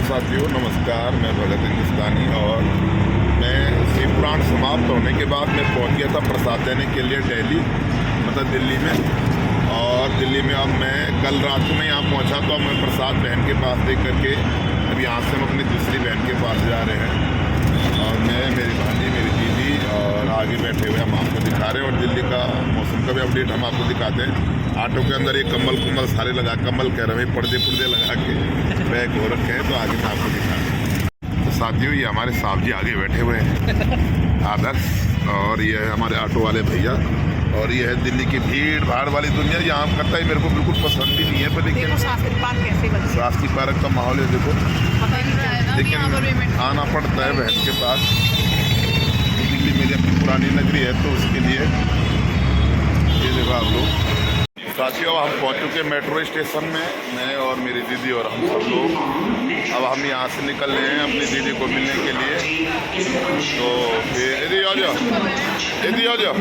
साथियों नमस्कार, मैं भगत हिंदुस्तानी और मैं शिव पुराण समाप्त होने के बाद मैं पहुंच गया था प्रसाद देने के लिए दिल्ली दिल्ली में। और दिल्ली में अब मैं कल रात में यहाँ पहुंचा तो अब मैं प्रसाद बहन के पास दे करके अब यहाँ से हम अपनी दूसरी बहन के पास जा रहे हैं। और मैं, मेरी भांजी, मेरी दीदी और आगे बैठे हुए हम आपको दिखा रहे हैं। और दिल्ली का मौसम का भी अपडेट हम आपको दिखाते हैं। ऑटो के अंदर ये कम्बल सारे लगा, कम्बल कह रहे हैं, पर्दे लगा के पैक हो रखे हैं। तो आगे मैं आपको दिखा रहा हूँ। तो साथियों ये हमारे साहब जी आगे बैठे हुए हैं, आदर्श, और ये है हमारे ऑटो वाले भैया। और ये है दिल्ली की भीड़ भाड़ वाली दुनिया। यहाँ करता है मेरे को बिल्कुल पसंद भी नहीं है, पर लेकिन शास्त्री पार्क का माहौल है देखो। लेकिन आना पड़ता है बहन के पास। दिल्ली मेरी अपनी पुरानी नगरी है तो उसके लिए ये देखो आप लोग। साथियों हम पहुंच चुके मेट्रो स्टेशन में, मैं और मेरी दीदी और हम सब लोग। अब हम यहाँ से निकल रहे हैं अपनी दीदी को मिलने के लिए। तो फिर दीदी आ जाओ, दीदी आ जाओ।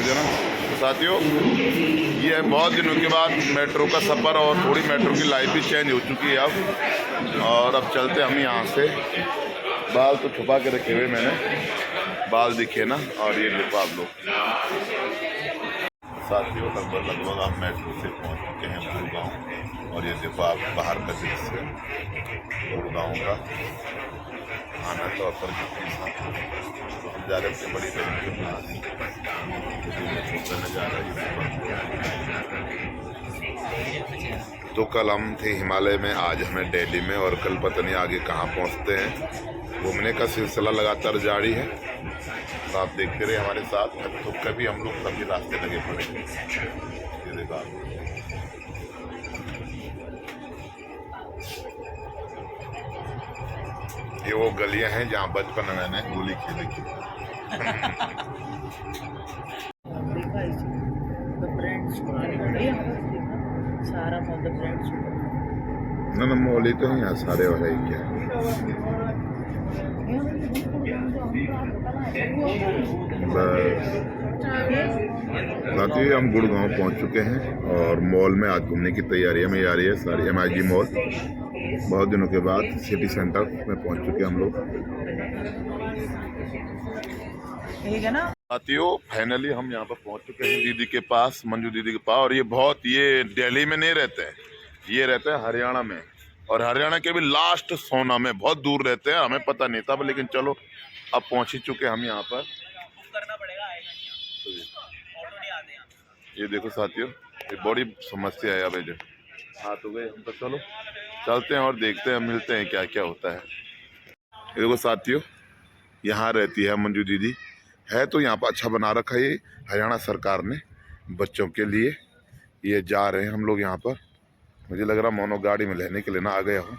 ना साथियों ये है बहुत दिनों के बाद मेट्रो का सफ़र और थोड़ी मेट्रो की लाइफ भी चेंज हो चुकी है अब। और अब चलते हम यहाँ से। बाल तो छुपा के रखे हुए मैंने, बाल दिखे ना। और ये देखो आप लोग साथियों लगभग आप मेट्रो से पहुँच चुके हैं गुड़गांव। और ये देखो आप बाहर का दृश्य गुड़गांव का आना तो पर हम जा रहे थे बड़ी बहन के पास। तो कल हम थे हिमालय में, आज हमें दिल्ली में, और कल पता नहीं आगे कहाँ पहुँचते हैं। घूमने का सिलसिला लगातार जारी है। तो आप देखते रहे हमारे साथ। तो कभी हम लोग कभी रास्ते लगे पड़े। ये देखो आप, ये वो गलियां हैं जहाँ बचपन में मैंने गोली खेली थी। ना मौली तो है यहाँ सारे वाले क्या साथियों हम गुड़गांव पहुंच चुके हैं और मॉल में आज घूमने की तैयारियां में आ रही है सारी। MIG मॉल बहुत दिनों के बाद सिटी सेंटर में पहुंच चुके हम लोग। साथियों फाइनली हम यहाँ पर पहुंच चुके हैं दीदी के पास, मंजू दीदी के पास। और ये दिल्ली में नहीं रहते हैं, ये रहते हैं हरियाणा में। और हरियाणा के भी लास्ट सोना में, बहुत दूर रहते हैं। हमें पता नहीं था, लेकिन चलो अब पहुंच ही चुके हम यहाँ पर। ये देखो साथियों ये बड़ी समस्या है। अब हाथ हो गए हम तो चलो चलते हैं और देखते हैं, मिलते हैं क्या क्या होता है। ये देखो साथियों यहाँ रहती है मंजू दीदी, है तो यहाँ पर अच्छा बना रखा है ये हरियाणा सरकार ने बच्चों के लिए। ये जा रहे हैं हम लोग यहाँ पर। मुझे लग रहा मोनो गाड़ी में लेने के लिए ना आ गया हूँ,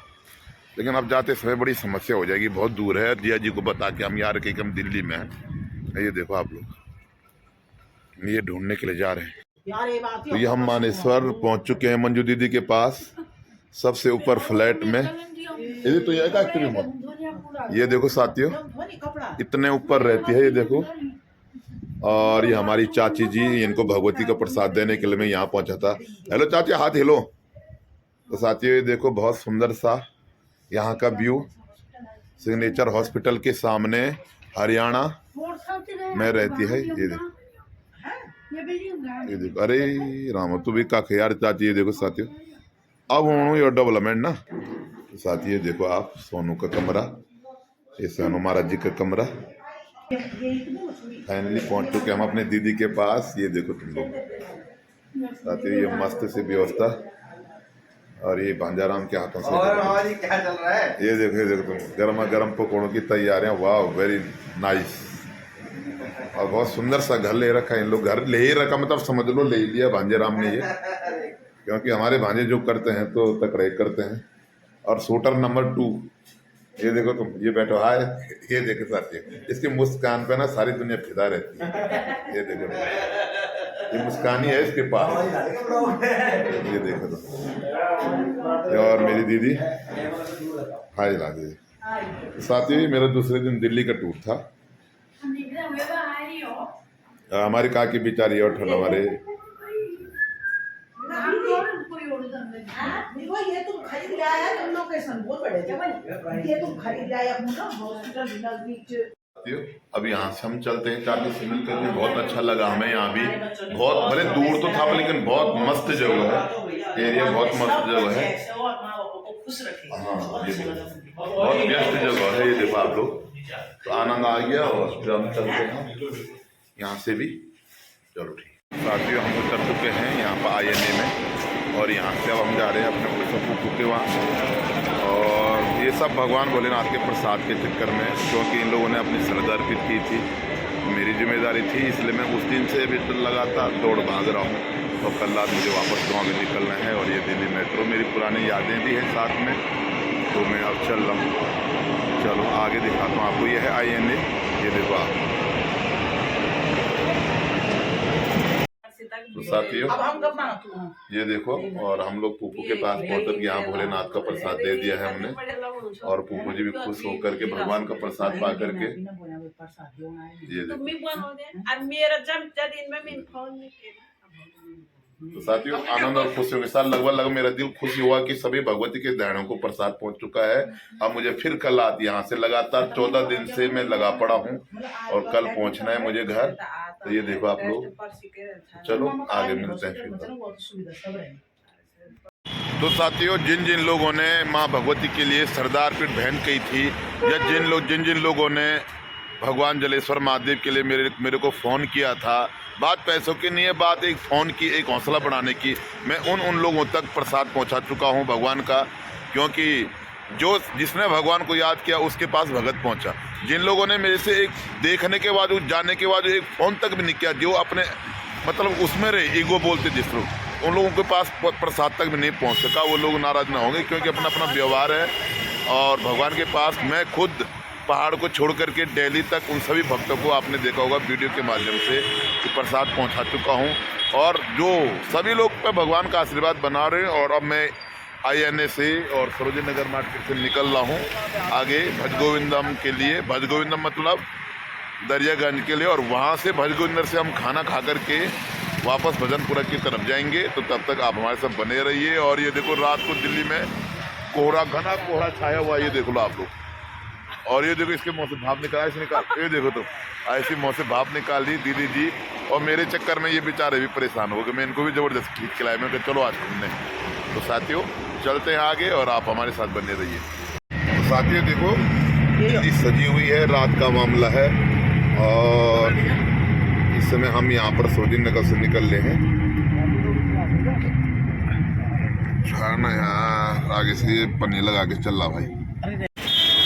लेकिन अब जाते समय बड़ी समस्या हो जाएगी, बहुत दूर है। जिया जी को बता के हम यार कि हम दिल्ली में हैं। ये देखो आप लोग ये ढूंढने के लिए जा रहे हैं। तो ये हम मानेसर पहुंच चुके हैं मंजू दीदी के पास, सबसे ऊपर फ्लैट में। ये तो ये देखो साथियों इतने ऊपर रहती है, ये देखो। और ये हमारी चाची जी, इनको भगवती का प्रसाद देने के लिए मैं यहाँ पहुंचा था। हेलो चाची, हाथ हिलो। तो साथियों ये देखो बहुत सुंदर सा यहाँ का व्यू, सिग्नेचर हॉस्पिटल के सामने, हरियाणा में रहती है। ये देखो अरे राम तू भी काख यार चाची। ये देखो साथियों अब ये डेवलपमेंट ना। तो साथियों ये देखो आप सोनू का कमरा, ये सोनू महाराज जी का कमरा। फाइनली पहुंच चुके हम अपने दीदी के पास। ये देखो तुम लोग साथियों ये मस्त सी व्यवस्था। और ये भांजाराम के हाथों से क्या चल रहा है। ये देखो तुम गर्मा गर्म पकौड़ों की तैयारियां। वाह वेरी नाइस। और बहुत सुंदर सा घर ले रखा है इन लोग। घर ले ही रखा मतलब समझ लो ले ही लिया भांजेराम ने ये, क्योंकि हमारे भांजे जो करते हैं तो तकड़े करते हैं। और शूटर नंबर 2 ये देखो तुम, ये बैठो हाय। ये देखो साथियों इसकी मुस्कान पे ना सारी दुनिया फिदा रहती है। ये देखो ये मुस्कान ही है इसके पास। ये देखो तुम, और मेरी दीदी हाय दीदी। साथियों मेरा दूसरे दिन दिल्ली का टूर था। हमारी काकी बेचारी और ठंड हमारे ये तुम खरीद ले आया, तुम लोकेशन बहुत बड़े थे, ये तुम खरीद ले आया ना हॉस्पिटल नजदीक। अब यहाँ से हम चलते हैं, चार्ली से मिल करके बहुत अच्छा लगा हमें। यहाँ भी बहुत भले दूर तो था लेकिन बहुत मस्त जगह है, एरिया बहुत मस्त जगह है। हाँ ये बहुत बेस्ट जगह है, ये देखो आप लोग। तो आनंद आ गया और फिर हम चलते हैं यहाँ से भी। चलो ठीक साथियों, हम उतर चुके हैं यहाँ पर INA में और यहाँ से अब हम जा रहे हैं अपने फूफू के वहाँ। और ये सब भगवान भोलेनाथ के प्रसाद के चक्कर में, क्योंकि इन लोगों ने अपनी श्रद्धा अर्पित की थी, मेरी जिम्मेदारी थी, इसलिए मैं उस दिन से अभी लगातार दौड़ भाग रहा हूँ। और कल रात मुझे वापस गाँव में निकलना है और ये दिल्ली मेट्रो मेरी पुरानी यादें भी हैं साथ में, तो मैं अब चल रहा हूँ। चलो आगे दिखाता हूँ आपको। ये है INA, ये देखो आप। तो साथियों ये देखो, और हम लोग पुप्पू के पास पहुंचकर यहाँ भोलेनाथ का प्रसाद दे दिया है हमने, और पुप्पू जी भी खुश होकर के भगवान का प्रसाद पा करके ये तो साथियों आनंद और खुशियों के साथ लगभग मेरा दिल खुश हुआ कि सभी भगवती के ध्यानों को प्रसाद पहुंच चुका है। अब मुझे फिर कल रात यहाँ से लगातार 14 दिन से मैं लगा पड़ा हूँ और कल पहुंचना है मुझे घर। तो ये देखो आप लोग, चलो आगे मिलते हैं फिर। तो साथियों जिन जिन लोगों ने माँ भगवती के लिए श्रद्धा अर्पित बहन कही थी, या जिन जिन लोगों ने भगवान जलेश्वर महादेव के लिए मेरे को फ़ोन किया था, बात पैसों की नहीं है, बात एक फ़ोन की, एक हौसला बढ़ाने की। मैं उन लोगों तक प्रसाद पहुंचा चुका हूं भगवान का, क्योंकि जिसने भगवान को याद किया उसके पास भगत पहुंचा। जिन लोगों ने मेरे से एक देखने के बाद, जानने के बाद एक फ़ोन तक भी नहीं किया, जो अपने मतलब उसमें रहे ईगो बोलते जिस लोग, उन लोगों के पास प्रसाद तक भी नहीं पहुँच सका। वो लोग नाराज़ ना होंगे, क्योंकि अपना अपना व्यवहार है। और भगवान के पास मैं खुद पहाड़ को छोड़ करके दिल्ली तक उन सभी भक्तों को आपने देखा होगा वीडियो के माध्यम से कि प्रसाद पहुंचा चुका हूं, और जो सभी लोग पे भगवान का आशीर्वाद बना रहे हैं। और अब मैं INA से और सरोजिनी नगर मार्केट से निकल रहा हूं आगे भजगोविंदम के लिए। भजगोविंदम मतलब दरियागंज के लिए, और वहां से भजगोविंदर से हम खाना खा करके वापस भजनपुरा की तरफ जाएंगे। तो तब तक आप हमारे साथ बने रहिए। और ये देखो रात को दिल्ली में कोहरा, घना कोहरा छाया हुआ, ये देख लो आप लोग। और ये देखो इसके मुँह से भाप निकाल, ऐसे निकाल, ये देखो तो ऐसी मुँह से भाप निकाल दी दीदी जी। और मेरे चक्कर में ये बेचारे भी परेशान हो गए, मैं इनको भी ज़बरदस्त ठीक खिलाया। मैं चलो आज घूमने। तो साथियों चलते हैं आगे और आप हमारे साथ बने रहिए। तो साथियों देखो दिल्ली सजी हुई है, रात का मामला है, और इस समय हम यहाँ पर सरोजिनी नगर से निकल रहे हैं। छाना यार आगे से पन्नी लगा के चल रहा भाई।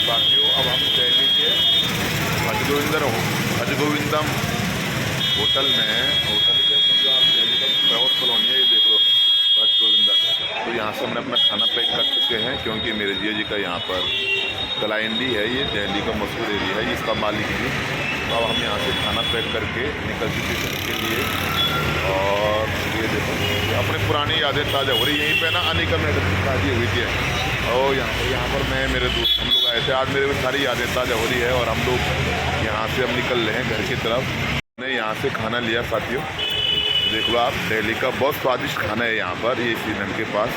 साथियों अब हम दिल्ली के भजगोविंदम होटल में हैं। होटल के मतलब आप दिल्ली का प्रवास कॉलोनी है, ये देख लो भजगोविंदम। तो यहाँ से हमने अपना खाना पैक कर चुके हैं, क्योंकि मेरे जिया जी का यहाँ पर कलाइंडी है, ये दिल्ली का मशहूर एरिया है, इसका मालिक भी। तो अब हम यहाँ से खाना पैक करके निकल चुके हैं के लिए। और ये देखो अपनी पुरानी यादें ताज़ा हो रही। यहीं पे ना अनिका मैडम की शादी हुई थी, और यहाँ पर मैं मेरे दोस्त हम लोग आए थे। आज मेरे को सारी यादें ताज़ा हो रही है, और हम लोग यहाँ से अब निकल रहे हैं घर की तरफ। मैंने यहाँ से खाना लिया साथियों, देख लो आप, दिल्ली का बहुत स्वादिष्ट खाना है यहाँ पर, ये सीजन के पास।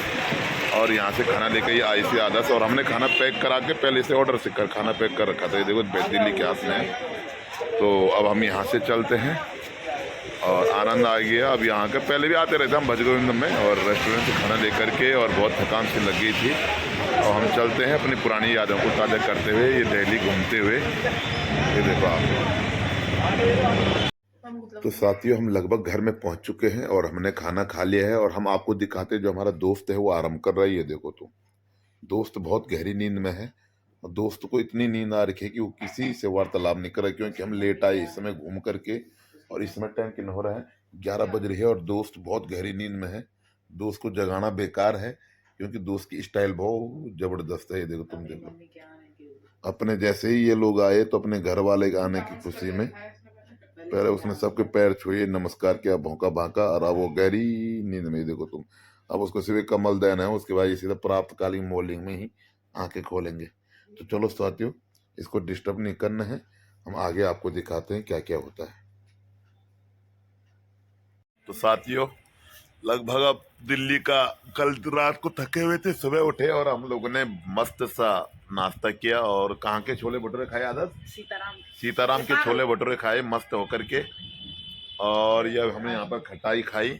और यहाँ से खाना लेकर ये आई सी आधा से, और हमने खाना पैक करा के पहले से ऑर्डर से कर खाना पैक कर रखा था। ये देखो दिल्ली के हाथ में। तो अब हम यहाँ से चलते हैं, और आनंद आ गया। अब यहाँ के पहले भी आते रहते हम भजगोविंदम में, और रेस्टोरेंट से खाना लेकर के, और बहुत थकान सी लग गई थी। और हम चलते हैं अपनी पुरानी यादों को ताज़ा करते हुए, ये दिल्ली घूमते हुए। ये देखो आप। तो साथियों हम लगभग घर में पहुंच चुके हैं, और हमने खाना खा लिया है। और हम आपको दिखाते, जो हमारा दोस्त है वो आराम कर रहा है, ये देखो। तो दोस्त बहुत गहरी नींद में है, और दोस्त को इतनी नींद आ रखी है कि वो किसी से वार्तालाप नहीं कर रहा, क्योंकि हम लेट आए इस समय घूम करके, और इस समय टाइम कितना हो रहा है 11 बज रही है, और दोस्त बहुत गहरी नींद में है। दोस्त को जगाना बेकार है, क्योंकि दोस्त की स्टाइल बहुत जबरदस्त है। ये देखो, तुम देखो, अपने जैसे ही ये लोग आए तो अपने घर वाले के आने की खुशी में पहले उसने सबके पैर छुए, नमस्कार किया, भौंका भांका, और अब वो गहरी नींद में। देखो तुम, अब उसको सिर्फ कमल देना है, उसके बाद ये सीधा प्रातकालीन मॉर्निंग में ही आंखें खोलेंगे। तो चलो साथियों, इसको डिस्टर्ब नहीं करना है, हम आगे आपको दिखाते हैं क्या क्या होता है। तो साथियों लगभग अब दिल्ली का कल रात को थके हुए थे, सुबह उठे और हम लोगों ने मस्त सा नाश्ता किया। और कहाँ के छोले भटूरे खाए आदत? सीताराम के छोले भटूरे खाए मस्त होकर के। और ये हमने यहाँ पर खटाई खाई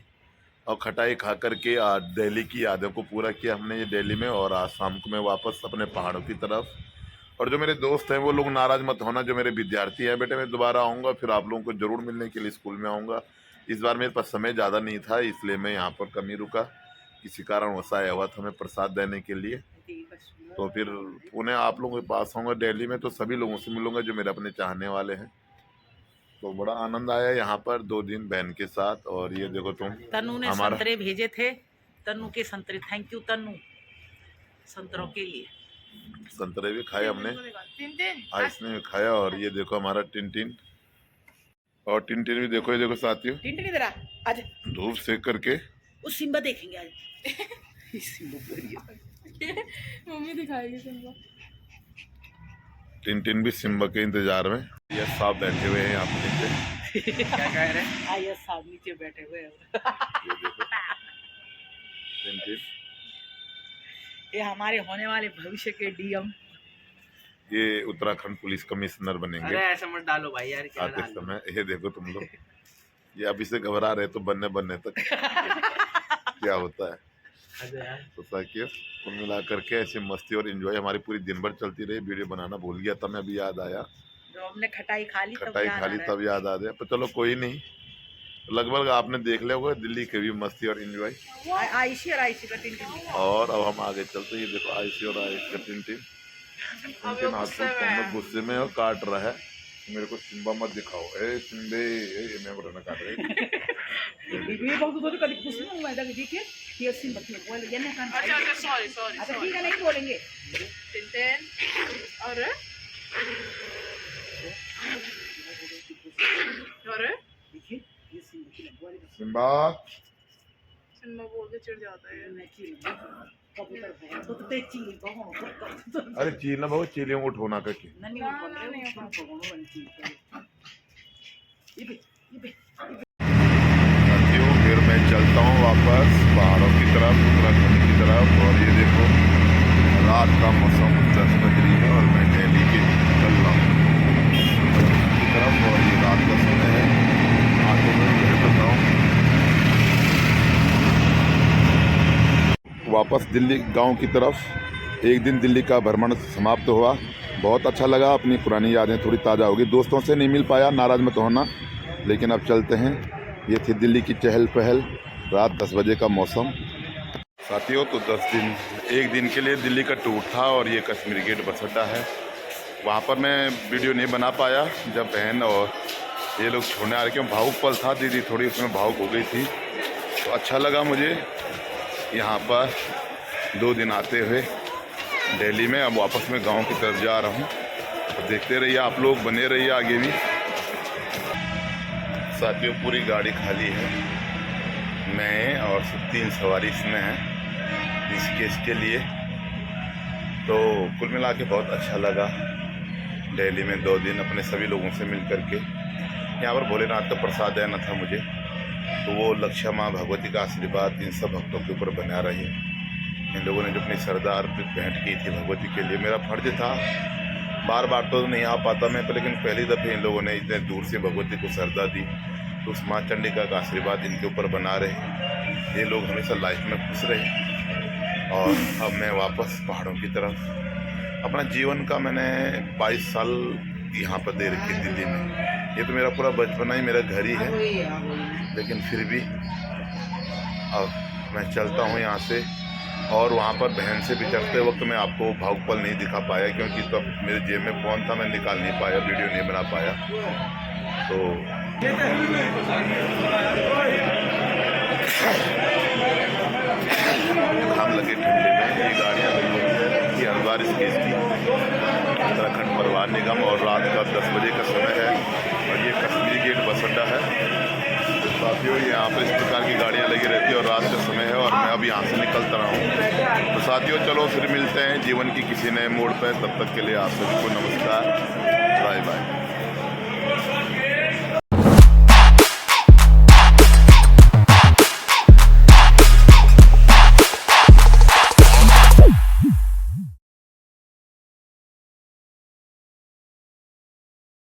और खटाई खा करके आज दिल्ली की यादों को पूरा किया हमने ये दिल्ली में। और आज शाम को मैं वापस अपने पहाड़ों की तरफ। और जो मेरे दोस्त हैं वो लोग नाराज़ मत होना, जो मेरे विद्यार्थी हैं बेटे, मैं दोबारा आऊँगा, फिर आप लोगों को ज़रूर मिलने के लिए स्कूल में आऊँगा। इस बार मेरे पास समय ज़्यादा नहीं था, इसलिए मैं यहाँ पर कम ही रुका। किसी कारण वसा आया हुआ था हमें प्रसाद देने के लिए। तो फिर पुणे आप लोगों के पास आऊँगा दिल्ली में, तो सभी लोगों से मिलूँगा जो मेरे अपने चाहने वाले हैं। तो बड़ा आनंद आया यहाँ पर 2 दिन बहन के साथ। और ये देखो तुम, तनु ने संतरे भेजे थे, तनु के संतरे, थैंक यू तनु संतरों के लिए। संतरे भी खाए हमने, आइसने भी खाया। और ये देखो हमारा टिनटिन, और टिनटिन भी देखो, ये देखो साथियों, टिनटिन इधर आ, आज धूप सेक करके। वो सिम्बा देखेंगे आज। मम्मी दिखाएगी सिम्बा। टिनटिन भी सिम्बा के इंतजार में। ये साहब बैठे हुए हैं यहाँ पे नीचे। क्या कह रहे हैं? आइए साहब नीचे बैठे हुए हैं। ये देखो टिनटिन, ये हमारे होने वाले भविष्य के डीएम। ये उत्तराखंड पुलिस कमिश्नर बनेंगे। अरे ऐसा मत डालो भाई यार, क्या आते डालो? समय। ये देखो तुम लोग, ये अभी से घबरा रहे तो बनने तक क्या होता है। तो साकिब कुल मिला करके ऐसे मस्ती और एंजॉय हमारी पूरी दिन भर चलती रही। वीडियो बनाना भूल गया था मैं, अभी याद आया। जो हमने खटाई खा ली तब याद आ गया। पर चलो कोई नहीं, लगभग आपने देख लिया होगा दिल्ली की भी मस्ती और एंजॉय। आयशी और आयशी का टिनटिन। और अब हम आगे चलते। ये देखो आयशी और आयशी का टिनटिन हाथ गुस्से में और काट रहा है। मेरे को सिम्बा मत दिखाओ, ए सिम्बे, ए मैं बड़ा काट रही। ये बहुत तो कभी कुछ नहीं हुआ है, देखिए ये सिम्बा के बोल ये ना। अच्छा सॉरी अच्छा ठीक है, नहीं बोलेंगे। टिनटिन अरे देखिए ये सिम्बा के बोल। सिम्बा सिम्बा बोल के चिढ़ जाता है। कबूतर है तो तेज चील बहुत। अरे चील ना बहुत चीलियों को उठोना करके। नहीं फिर मैं चलता हूँ वापस पहाड़ों की तरफ, उत्तराखंड की तरफ। और ये देखो रात का मौसम 10 बज रही है और मैं दिल्ली के चल रहा हूँ की तरफ। और ये रात का समय है, आगे मैं बताता हूँ। वापस दिल्ली गांव की तरफ। एक दिन दिल्ली का भ्रमण समाप्त हुआ, बहुत अच्छा लगा। अपनी पुरानी यादें थोड़ी ताज़ा होगी। दोस्तों से नहीं मिल पाया, नाराज़ मत होना, लेकिन अब चलते हैं। ये थी दिल्ली की चहल पहल, रात 10 बजे का मौसम। साथियों तो 10 दिन, एक दिन के लिए दिल्ली का टूर था। और ये कश्मीरी गेट बस अड्डा है, वहाँ पर मैं वीडियो नहीं बना पाया। जब बहन और ये लोग छोड़ने आ रहे, क्यों भावुक पल था, दीदी थोड़ी उसमें भावुक हो गई थी। तो अच्छा लगा मुझे यहाँ पर 2 दिन आते हुए दिल्ली में। अब वापस मैं गांव की तरफ जा रहा हूँ, तो देखते रहिए आप लोग, बने रहिए आगे भी। साथियों पूरी गाड़ी खाली है, मैं और 3 सवारी इसमें हैं ऋषिकेश के लिए। तो कुल मिला के बहुत अच्छा लगा दिल्ली में 2 दिन अपने सभी लोगों से मिल कर के। यहाँ पर भोलेनाथ का प्रसाद देना था मुझे, तो वो लक्ष्य माँ भगवती का आशीर्वाद इन सब भक्तों के ऊपर बना रही। इन लोगों ने जो अपनी श्रद्धा अर्पित भेंट की थी भगवती के लिए, मेरा फर्ज था, बार बार तो नहीं आ पाता मैं, लेकिन पहली दफ़े इन लोगों ने इतने दूर से भगवती को श्रद्धा दी, तो उस माँ चंडिका का आशीर्वाद इनके ऊपर बना रहे। ये लोग हमेशा लाइफ में खुश रहे। और अब मैं वापस पहाड़ों की तरफ। अपना जीवन का मैंने 22 साल यहाँ पर दे रखी दिल्ली में। ये तो मेरा पूरा बचपना ही मेरा घर ही है, लेकिन फिर भी अब मैं चलता हूँ यहाँ से। और वहाँ पर बहन से भी चलते वक्त मैं आपको भावुक पल नहीं दिखा पाया, क्योंकि तब तो मेरे जेब में फ़ोन था, मैं निकाल नहीं पाया, वीडियो नहीं बना पाया। तो घाम लगे ठंडे में। ये गाड़ियाँ ये हरिद्वार ऋषिकेश की उत्तराखंड परिवहन निगम। और रात का 10 बजे का समय है और ये कश्मीरी गेट बस अड्डा है। साथियों यहाँ पर इस प्रकार की गाड़ियाँ लगी रहती है और रात का समय है और मैं अब यहाँ से निकलता रहा हूँ। तो साथियों चलो फिर मिलते हैं जीवन की किसी नए मोड़ पर। तब तक के लिए आप सभी को नमस्कार, बाय बाय।